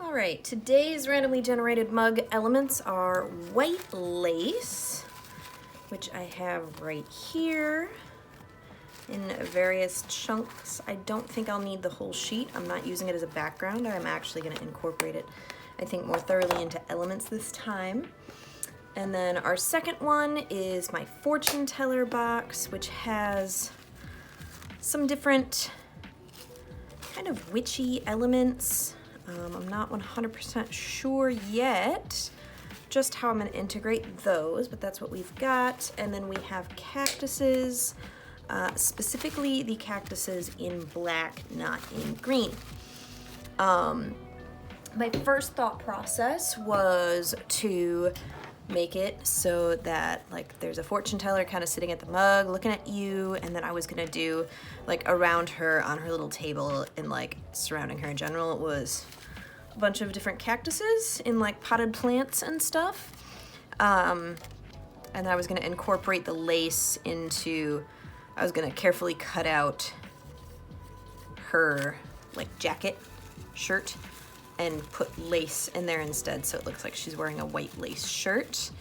All right, today's randomly generated mug elements are white lace, which I have right here in various chunks. I don't think I'll need the whole sheet. I'm not using it as a background. I'm actually going to incorporate it, I think, more thoroughly into elements this time. And then our second one is my fortune teller box, which has some different kind of witchy elements. I'm not 100% sure yet just how I'm going to integrate those, but that's what we've got. And then we have cactuses, specifically the cactuses in black, not in green. My first thought process was to make it so that like there's a fortune teller kind of sitting at the mug looking at you, and then I was gonna do like around her on her little table and like surrounding her in general it was a bunch of different cactuses in like potted plants and stuff, and then I was gonna incorporate the lace into, I was gonna carefully cut out her like jacket shirt and put lace in there instead, so it looks like she's wearing a white lace shirt.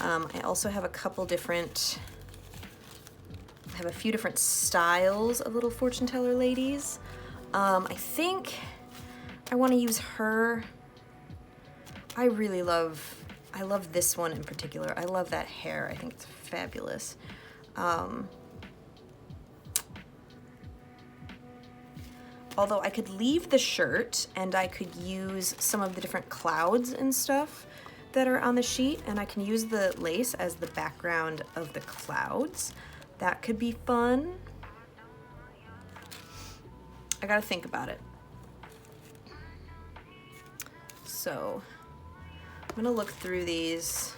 I also have a couple different, I have a few different styles of little fortune teller ladies. I think I want to use her. I love this one in particular. I love that hair. I think it's fabulous. Although I could leave the shirt and I could use some of the different clouds and stuff that are on the sheet, and I can use the lace as the background of the clouds. That could be fun. I gotta think about it. So I'm gonna look through these.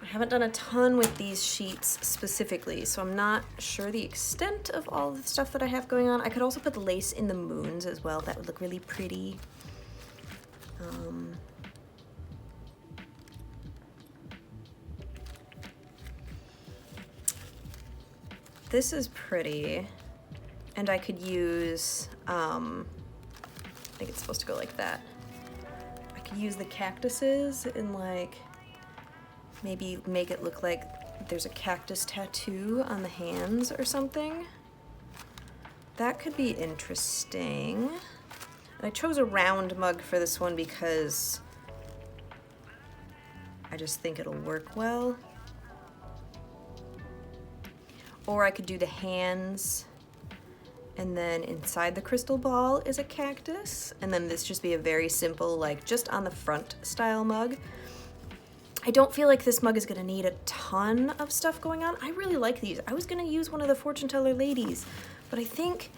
I haven't done a ton with these sheets specifically, so I'm not sure the extent of all the stuff that I have going on. I could also put the lace in the moons as well. That would look really pretty. This is pretty, and I could use, I think it's supposed to go like that. I could use the cactuses and like, maybe make it look like there's a cactus tattoo on the hands or something. That could be interesting. And I chose a round mug for this one because I just think it'll work well. Or I could do the hands, and then inside the crystal ball is a cactus, and then this just be a very simple, like just on the front style mug. I don't feel like this mug is gonna need a ton of stuff going on. I really like these. I was gonna use one of the fortune teller ladies, but I think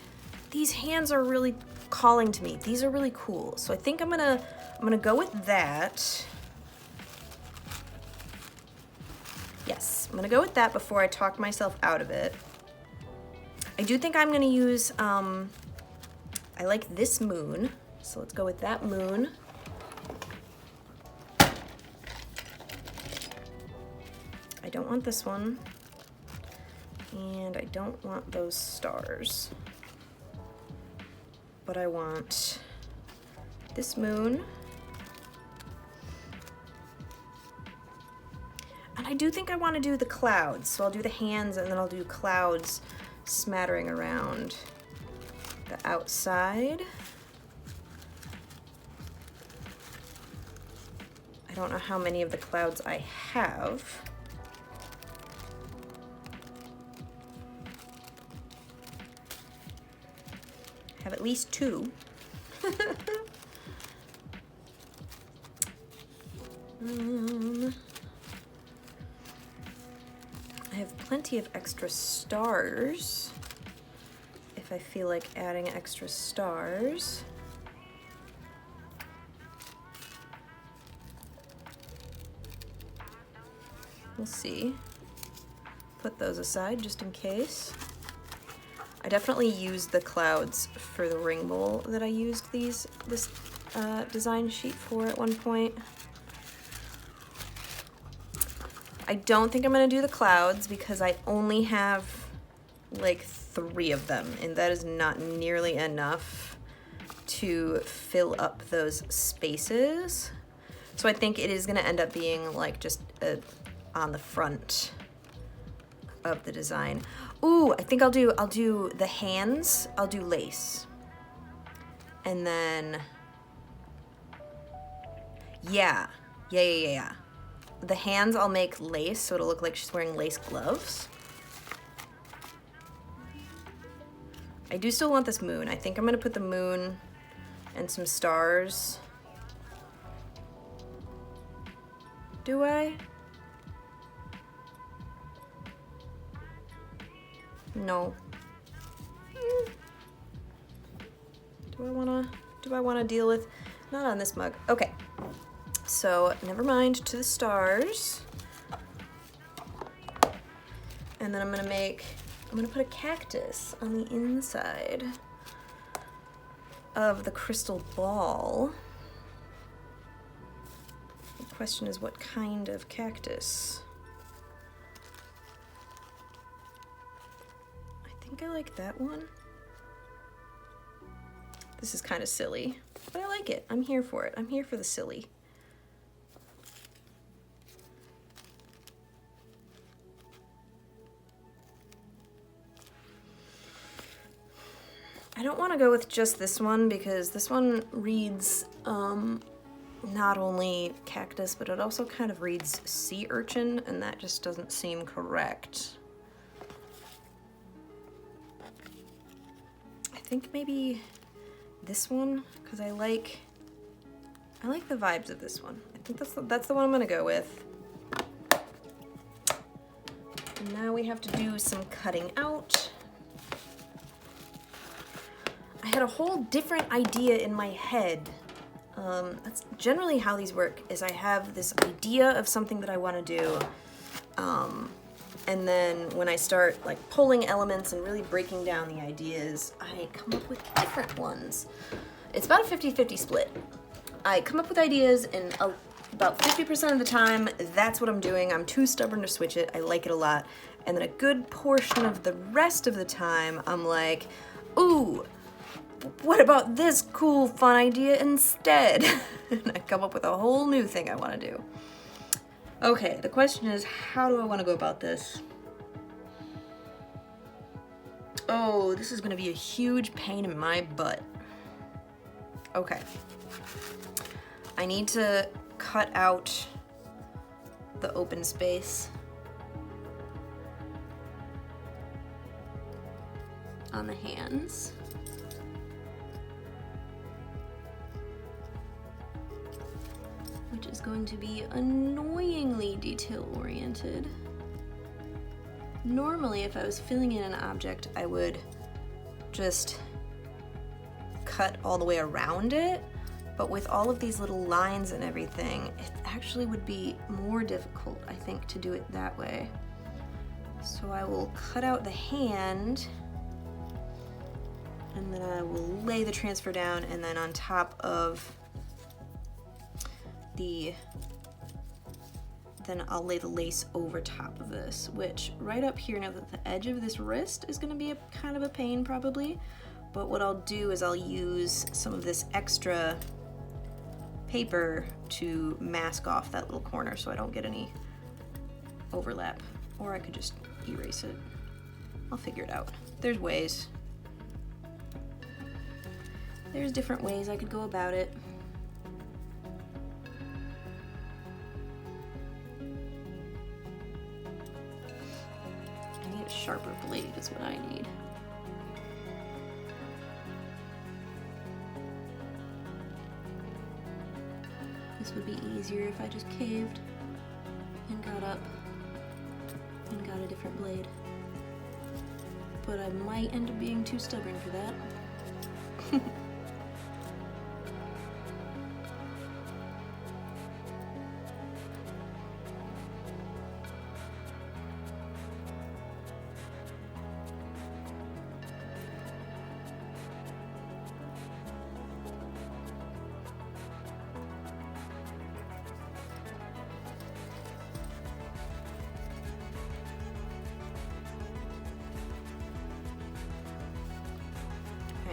these hands are really calling to me. These are really cool. So I think I'm gonna go with that. Yes, I'm gonna go with that before I talk myself out of it. I do think I'm gonna use, I like this moon. So let's go with that moon. I don't want this one, and I don't want those stars, but I want this moon. And I do think I want to do the clouds, so I'll do the hands and then I'll do clouds smattering around the outside. I don't know how many of the clouds I have. Have at least two. I have plenty of extra stars if I feel like adding extra stars. We'll see. Put those aside just in case. I definitely used the clouds for the ring bowl that I used this design sheet for at one point. I don't think I'm gonna do the clouds because I only have like 3 of them, and that is not nearly enough to fill up those spaces. So I think it is gonna end up being like just on the front of the design. Ooh, I think I'll do the hands, I'll do lace. And then, yeah. The hands I'll make lace, so it'll look like she's wearing lace gloves. I do still want this moon. I think I'm gonna put the moon and some stars. Do I? No. Do I wanna deal with, not on this mug. Okay, so never mind to the stars. And then I'm gonna put a cactus on the inside of the crystal ball. The question is, what kind of cactus? I think I like that one. This is kind of silly, but I like it. I'm here for it. I'm here for the silly. I don't want to go with just this one because this one reads not only cactus, but it also kind of reads sea urchin, and that just doesn't seem correct. I think maybe this one, because I like the vibes of this one. I think that's the one I'm gonna go with. And now we have to do some cutting out. I had a whole different idea in my head. That's generally how these work, is I have this idea of something that I want to do, and then when I start like pulling elements and really breaking down the ideas, I come up with different ones. It's about a 50-50 split. I come up with ideas, and about 50% of the time, that's what I'm doing. I'm too stubborn to switch it. I like it a lot. And then a good portion of the rest of the time, I'm like, ooh, what about this cool, fun idea instead? And I come up with a whole new thing I want to do. Okay, the question is, how do I want to go about this? Oh, this is going to be a huge pain in my butt. Okay. I need to cut out the open space on the hands. Which is going to be annoyingly detail-oriented. Normally, if I was filling in an object, I would just cut all the way around it, but with all of these little lines and everything, it actually would be more difficult, I think, to do it that way. So I will cut out the hand, and then I will lay the transfer down, and then on top of then I'll lay the lace over top of this, which right up here, now that the edge of this wrist is gonna be kind of a pain probably, but what I'll do is I'll use some of this extra paper to mask off that little corner so I don't get any overlap, or I could just erase it. I'll figure it out. There's ways. There's different ways I could go about it. Sharper blade is what I need. This would be easier if I just caved and got up and got a different blade. But I might end up being too stubborn for that.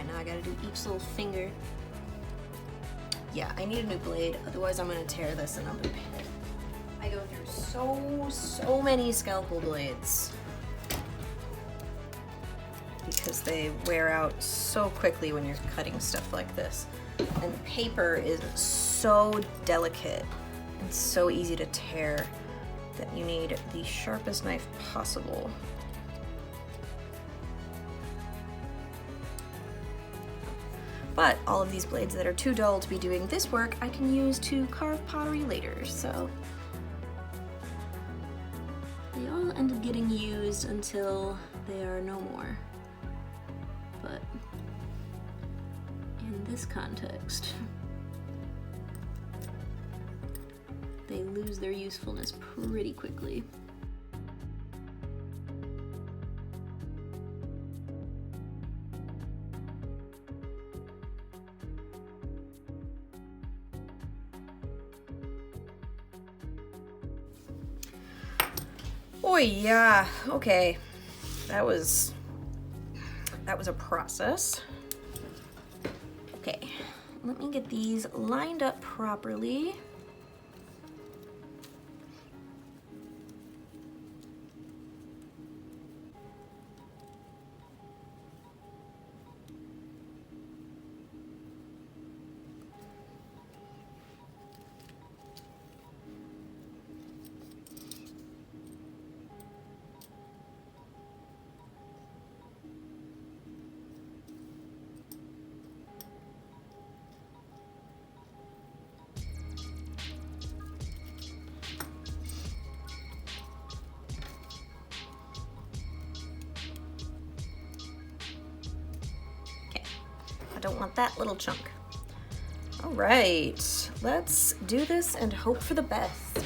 Now I gotta do each little finger. Yeah, I need a new blade, otherwise I'm gonna tear this and I'm gonna pay. I go through so many scalpel blades because they wear out so quickly when you're cutting stuff like this. And paper is so delicate and so easy to tear that you need the sharpest knife possible. But all of these blades that are too dull to be doing this work, I can use to carve pottery later, so. They all ended getting used until they are no more. But in this context, they lose their usefulness pretty quickly. Oh yeah, okay. That was a process. Okay, let me get these lined up properly. I don't want that little chunk. All right, let's do this and hope for the best.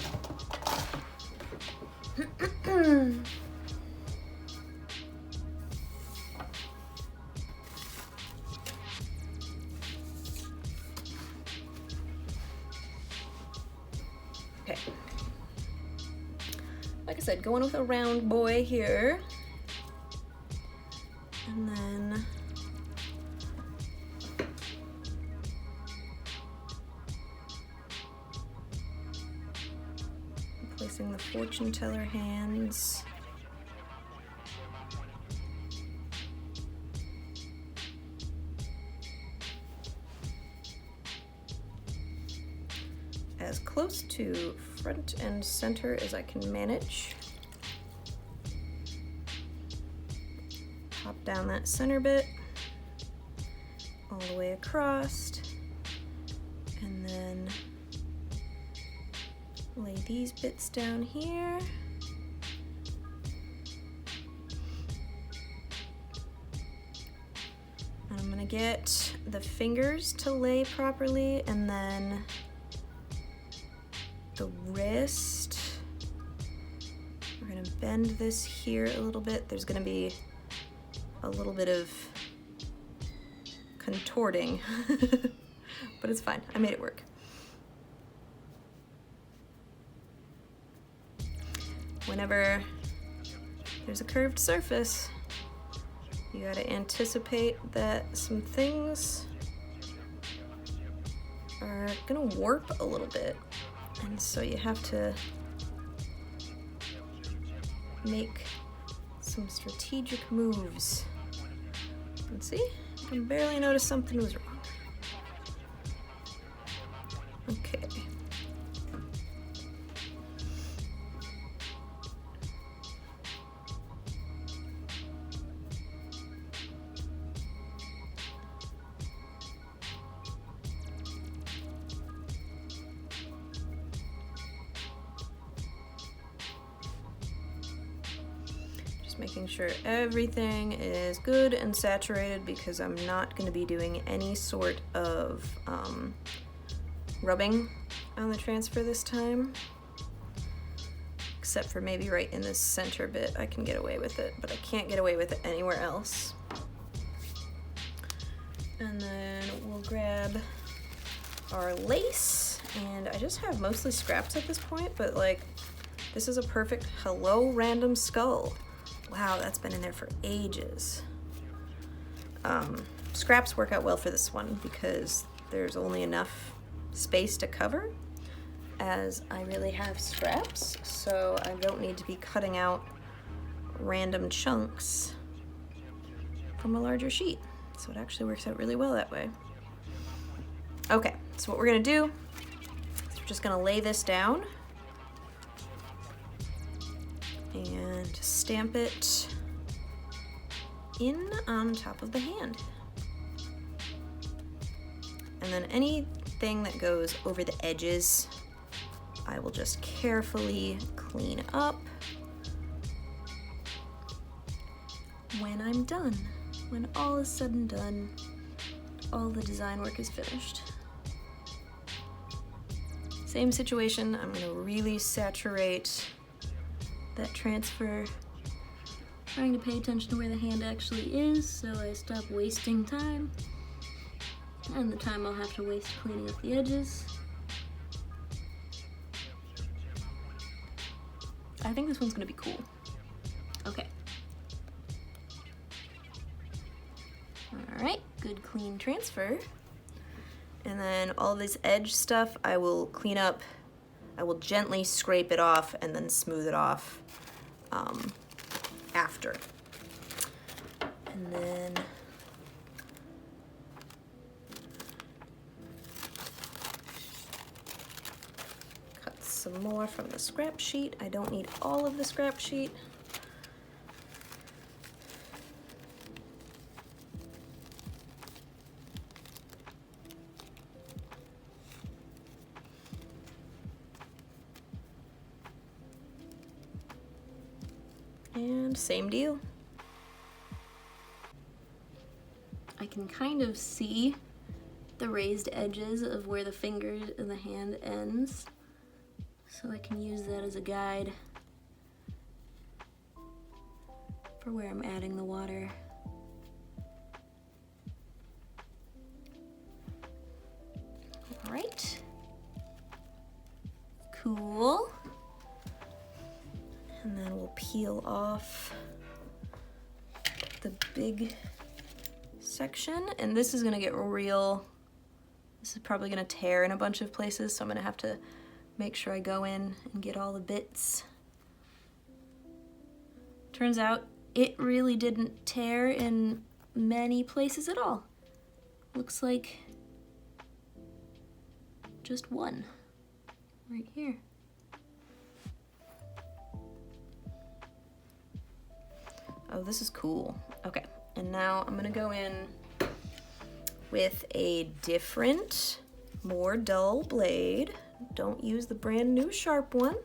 Okay. Like I said, going with a round boy here. And then placing the fortune teller hands. As close to front and center as I can manage. Pop down that center bit all the way across, and then lay these bits down here. And I'm gonna get the fingers to lay properly, and then the wrist. We're gonna bend this here a little bit. There's gonna be a little bit of contorting, but it's fine. I made it work. Whenever there's a curved surface, you gotta anticipate that some things are gonna warp a little bit. And so you have to make some strategic moves. And see, I can barely notice something was wrong. Okay. Making sure everything is good and saturated because I'm not going to be doing any sort of rubbing on the transfer this time. Except for maybe right in this center bit, I can get away with it, but I can't get away with it anywhere else. And then we'll grab our lace, and I just have mostly scraps at this point, but like, this is a perfect hello random skull. Wow, that's been in there for ages. Scraps work out well for this one because there's only enough space to cover, as I really have scraps, so I don't need to be cutting out random chunks from a larger sheet. So it actually works out really well that way. Okay, so what we're gonna do is we're just gonna lay this down and stamp it in on top of the hand. And then anything that goes over the edges, I will just carefully clean up when I'm done. When all is said and done, all the design work is finished. Same situation, I'm gonna really saturate that transfer, trying to pay attention to where the hand actually is so I stop wasting time and the time I'll have to waste cleaning up the edges. I think this one's gonna be cool. Okay. All right, good clean transfer. And then all this edge stuff I will clean up. I will gently scrape it off and then smooth it off after. And then cut some more from the scrap sheet. I don't need all of the scrap sheet. And same deal. I can kind of see the raised edges of where the fingers and the hand ends, so I can use that as a guide for where I'm adding the water. All right. Cool. And then we'll peel off the big section, and this is gonna get real, this is probably gonna tear in a bunch of places, so I'm gonna have to make sure I go in and get all the bits. Turns out it really didn't tear in many places at all. Looks like just one right here. Oh, this is cool. Okay, and now I'm gonna go in with a different, more dull blade. Don't use the brand new sharp one.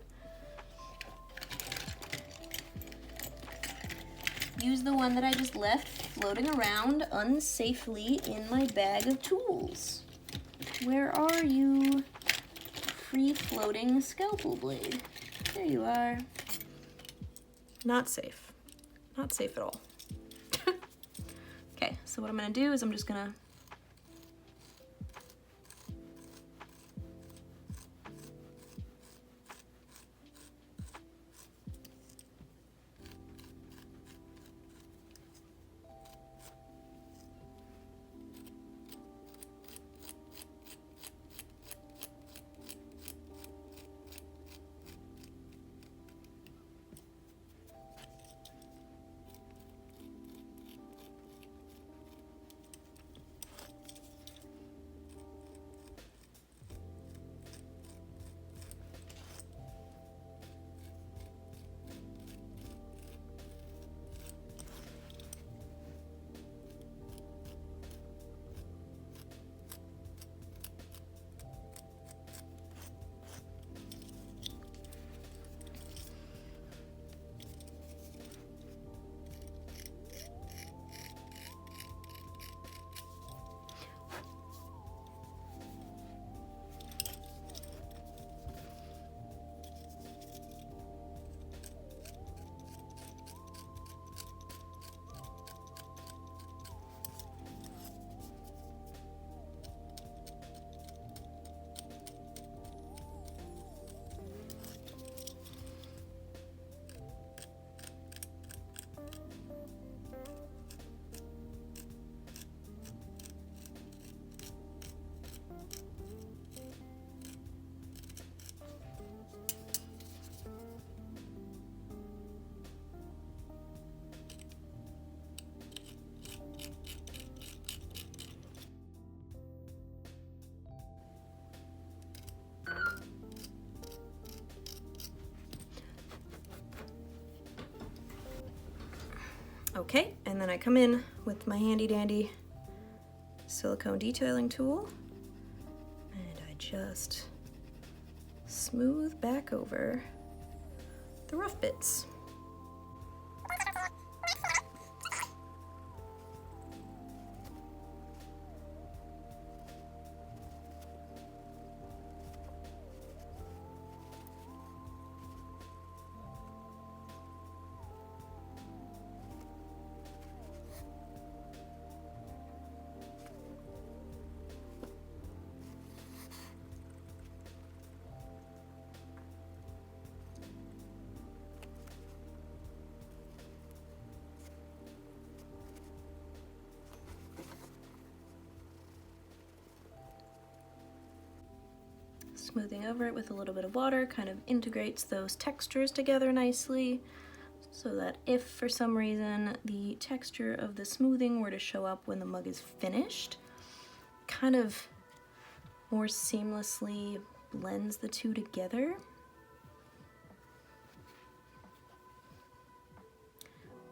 Use the one that I just left floating around unsafely in my bag of tools. Where are you, free-floating scalpel blade? There you are. Not safe. Not safe at all. Okay, so what I'm gonna do is I'm just gonna Okay, and then I come in with my handy dandy silicone detailing tool and I just smooth back over the rough bits. Smoothing over it with a little bit of water kind of integrates those textures together nicely, so that if for some reason the texture of the smoothing were to show up when the mug is finished, kind of more seamlessly blends the two together.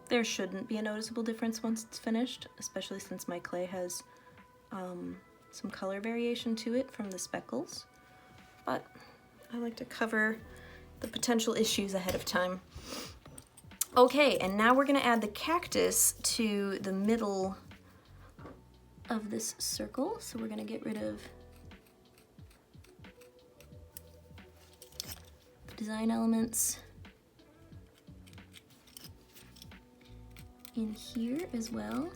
There shouldn't be a noticeable difference once it's finished, especially since my clay has some color variation to it from the speckles. But I like to cover the potential issues ahead of time. Okay, and now we're gonna add the cactus to the middle of this circle. So we're gonna get rid of the design elements in here as well.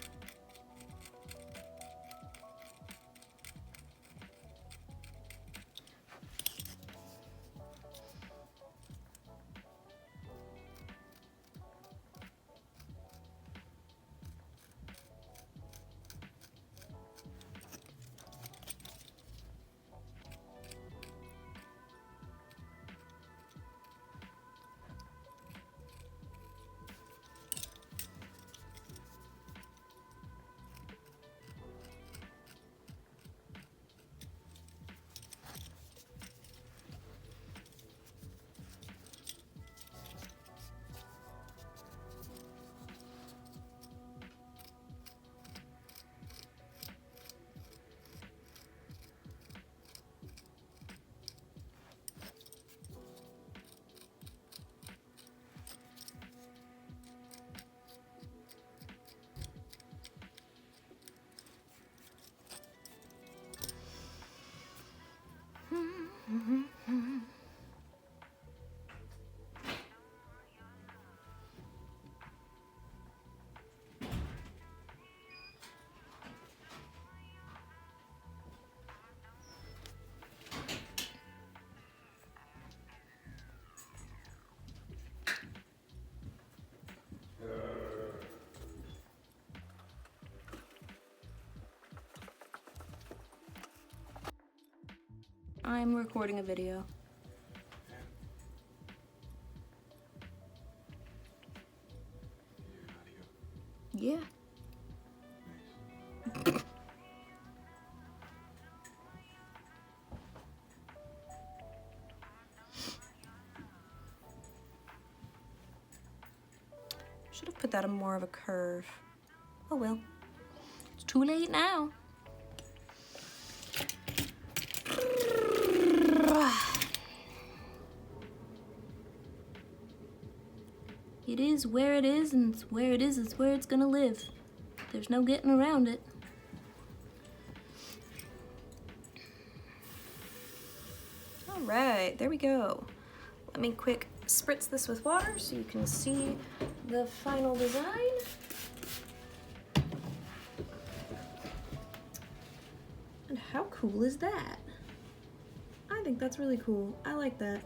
I'm recording a video. Yeah. Should have put that on more of a curve. Oh well. It's too late now. It is where it is, and it's where it is where it's gonna live. There's no getting around it. All right, there we go. Let me quick spritz this with water so you can see the final design. And how cool is that? I think that's really cool. I like that.